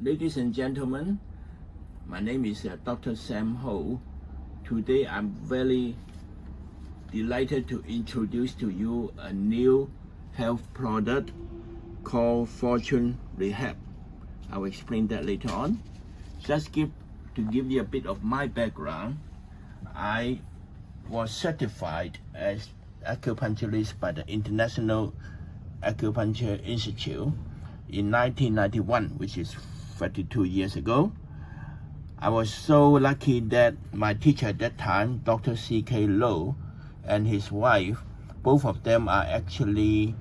Ladies and gentlemen, my name is Dr. Sam Ho. Today I'm very delighted to introduce to you a new health product called Fortune Rehab. I will explain that later on. Just to give you a bit of my background, I was certified as acupuncturist by the International Acupuncture Institute in 1991, which is 32 years ago. I was so lucky that my teacher at that time, Dr. C.K. Low, and his wife, both of them are actually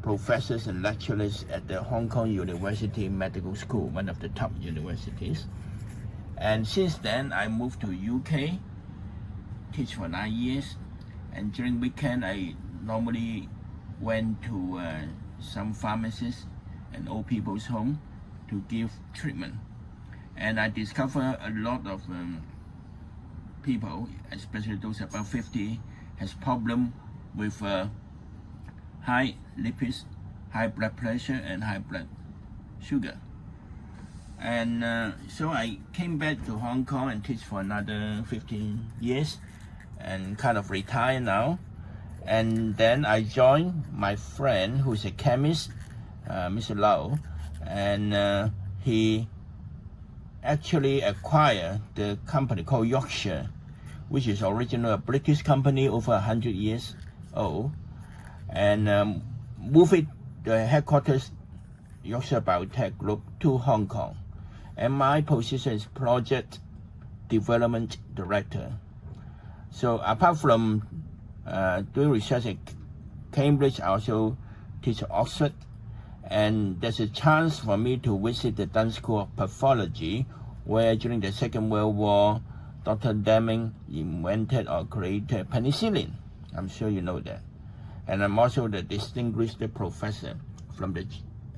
professors and lecturers at the Hong Kong University Medical School, one of the top universities. And since then, I moved to UK, teach for 9 years, and during weekend, I normally went to some pharmacies and old people's home to give treatment. And I discovered a lot of people, especially those above 50, has problem with high lipids, high blood pressure, and high blood sugar. And so I came back to Hong Kong and teach for another 15 years and kind of retired now. And then I joined my friend who's a chemist, Mr. Lau, and he actually acquired the company called Yorkshire, which is originally a British company over 100 years old, and moved it, the headquarters, Yorkshire Biotech Group, to Hong Kong. And my position is Project Development Director. So apart from doing research at Cambridge, I also teach at Oxford, and there's a chance for me to visit the Dunn School of Pathology, where during the Second World War, Dr. Deming invented or created penicillin. I'm sure you know that. And I'm also the distinguished professor from the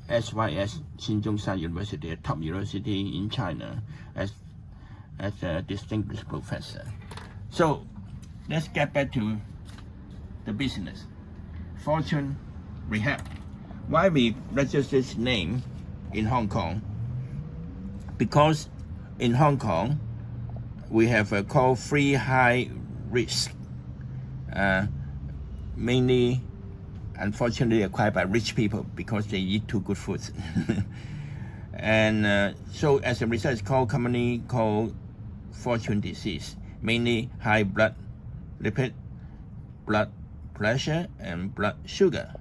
SYS Xinzhongshan University, a top university in China, as a distinguished professor. So let's get back to the business. Fortune Rehab. Why we register this name in Hong Kong? Because in Hong Kong we have a called free high risk, mainly unfortunately acquired by rich people because they eat too good foods. And so as a result, it's called commonly called fortune disease, mainly high blood lipid, blood pressure, and blood sugar.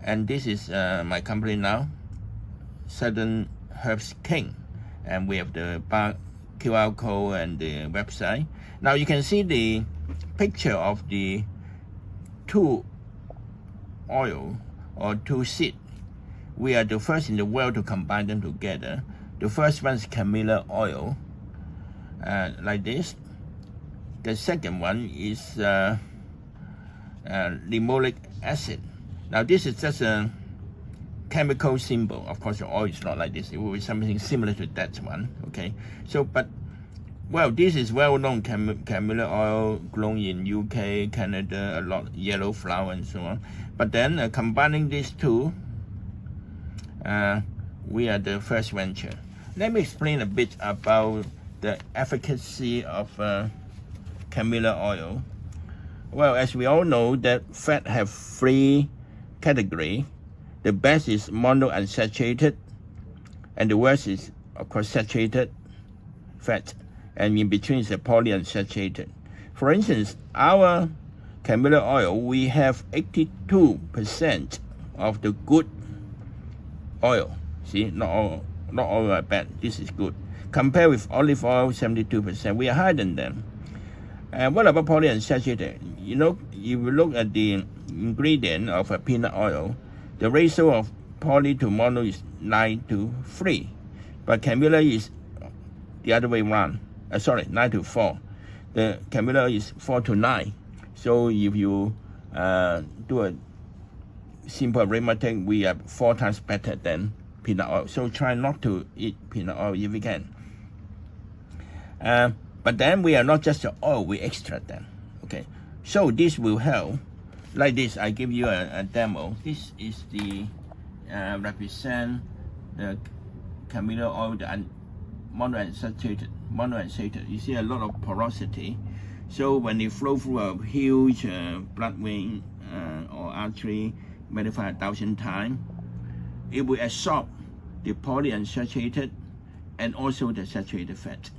And this is my company now, Southern Herbs King, and we have the QR code and the website. Now you can see the picture of the two oil or two seed. We are the first in the world to combine them together. The first one is Camellia oil, like this. The second one is linoleic acid. Now this is just a chemical symbol. Of course the oil is not like this. It will be something similar to that one. Okay. So but well, this is well known Camellia oil grown in UK, Canada, a lot yellow flower and so on. But then combining these two, we are the first venture. Let me explain a bit about the efficacy of Camellia oil. Well, as we all know that fat have three categories. The best is monounsaturated, and the worst is of course saturated fat, and in between is a polyunsaturated. For instance, our Camellia oil, we have 82% of the good oil. See, not all are bad. This is good. Compared with olive oil, 72%. We are higher than them. And what about polyunsaturated? You know, if you look at the ingredient of a peanut oil, the ratio of poly to mono is 9:3, but Camellia is the other way around. 9:4. The Camellia is 4:9. So if you do a simple arithmetic, we are 4 times better than peanut oil. So try not to eat peanut oil if you can. But then we are not just the oil, we extract them. Okay, so this will help. Like this, I give you a demo. This is the represent the Camellia oil, the monounsaturated. You see a lot of porosity. So when it flow through a huge blood vein or artery, modified 1,000 times, it will absorb the polyunsaturated and also the saturated fat.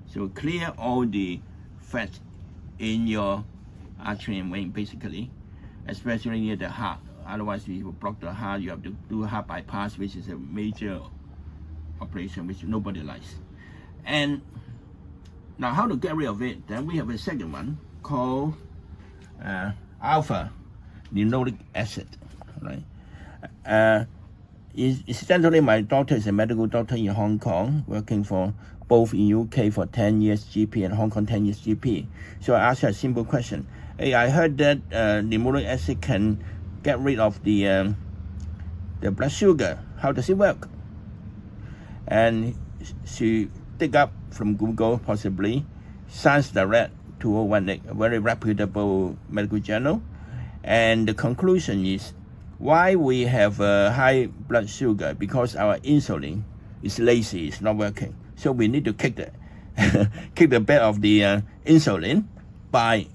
So clear all the fat in your artery and vein, basically, especially near the heart. Otherwise, you will block the heart. You have to do heart bypass, which is a major operation which nobody likes. And now, how to get rid of it? Then we have a second one called α-Linoleic acid, right? Incidentally, my doctor is a medical doctor in Hong Kong, working for both in UK for 10 years GP and Hong Kong 10 years GP. So I asked her a simple question. Hey, I heard that linoleic acid can get rid of the blood sugar. How does it work? And she dig up from Google, possibly, Science Direct 2018, a very reputable medical journal. And the conclusion is, why we have high blood sugar? Because our insulin is lazy, it's not working. So we need to kick the bed of the insulin by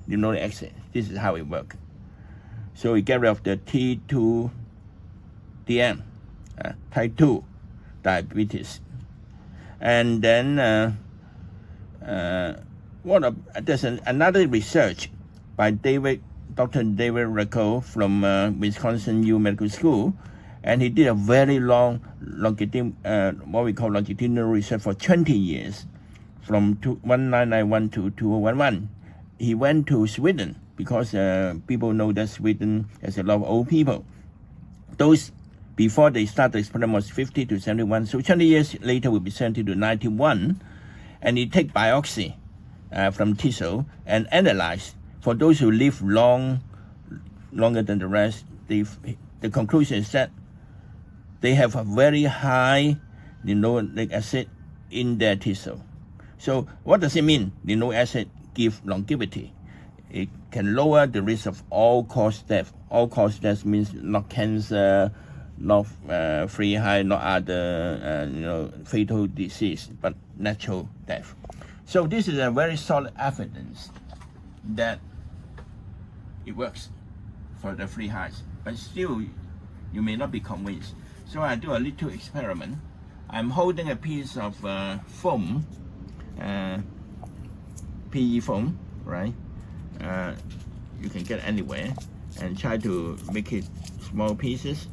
linoleic acid. This is how it works. So we get rid of the T2DM, type 2 diabetes. And then there's another research by Dr. David Recco from Wisconsin U Medical School, and he did a very long what we call longitudinal research for 20 years, from 1991 to 2011. He went to Sweden because people know that Sweden has a lot of old people. Those before they start the experiment was 50 to 71. So 20 years later will be 70 to 91, and he take biopsy from tissue and analyze. For those who live longer than the rest, the conclusion is that they have a very high linoleic acid in their tissue. So what does it mean? Linoleic acid gives longevity. It can lower the risk of all-cause death. All-cause death means not cancer, not free high, not other fatal disease, but natural death. So this is a very solid evidence that it works for the free highs, but still you may not be convinced. So I do a little experiment. I'm holding a piece of foam, PE foam, right? You can get anywhere, and try to make it small pieces.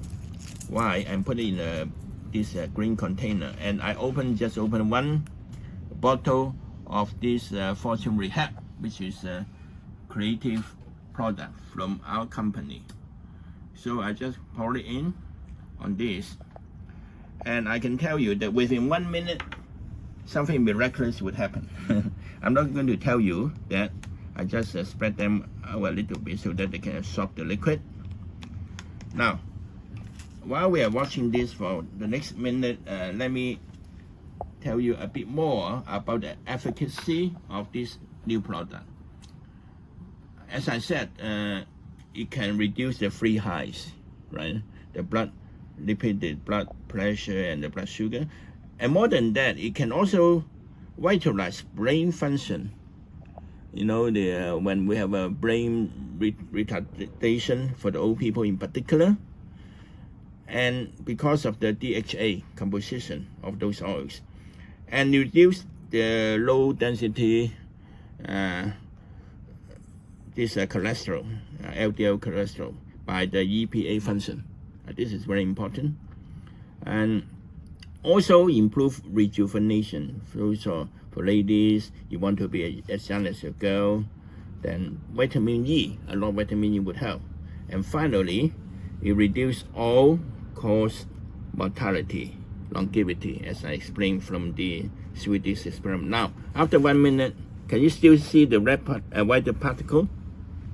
Why? I'm putting in this green container, and I just open one bottle of this Fortune Rehab, which is a creative product from our company. So I just pour it in on this, and I can tell you that within 1 minute something miraculous would happen. I'm not going to tell you that. I just spread them out a little bit so that they can absorb the liquid. Now, while we are watching this for the next minute, let me tell you a bit more about the efficacy of this new product. As I said, it can reduce the free highs, right? The blood lipid, the blood pressure, and the blood sugar. And more than that, it can also vitalize brain function. When we have a brain retardation for the old people in particular, and because of the DHA composition of those oils, and reduce the low density cholesterol, LDL cholesterol, by the EPA function. This is very important. And also improve rejuvenation. So for ladies, you want to be as young as a girl, then vitamin E, a lot of vitamin E would help. And finally, it reduces all-cause mortality, longevity, as I explained from the Swedish experiment. Now, after 1 minute, can you still see the white particle?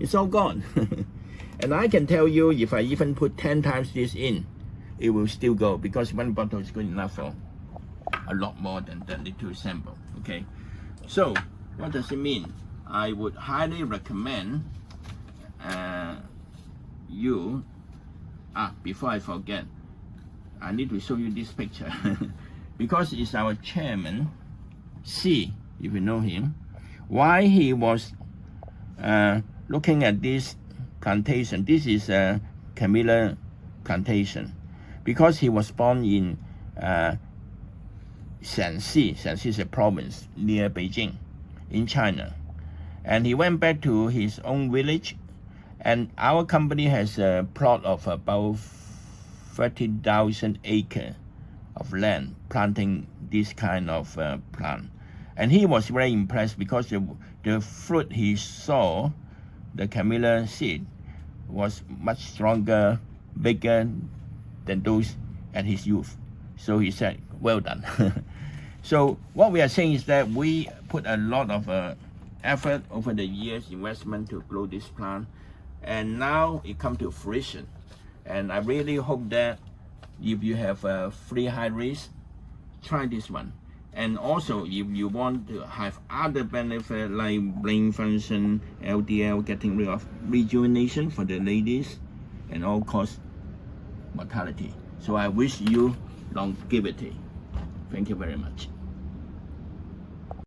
It's all gone. And I can tell you, if I even put 10 times this in, it will still go, because one bottle is good enough for a lot more than that little sample. Okay, so what does it mean? I would highly recommend you. Before I forget, I need to show you this picture because it's our chairman, C, if you know him. Why he was looking at this plantation. This is a Camellia plantation because he was born in Shanxi. Shanxi is a province near Beijing in China. And he went back to his own village, and our company has a plot of about 30,000 acres of land planting this kind of plant. And he was very impressed because the fruit he saw, the Camellia seed, was much stronger, bigger than those at his youth. So he said, well done. So what we are saying is that we put a lot of effort over the years, investment to grow this plant, and now it come to fruition. And I really hope that if you have a free high risk, try this one. And also, if you want to have other benefits like brain function, LDL, getting rid of rejuvenation for the ladies, and all-cause mortality. So I wish you longevity. Thank you very much.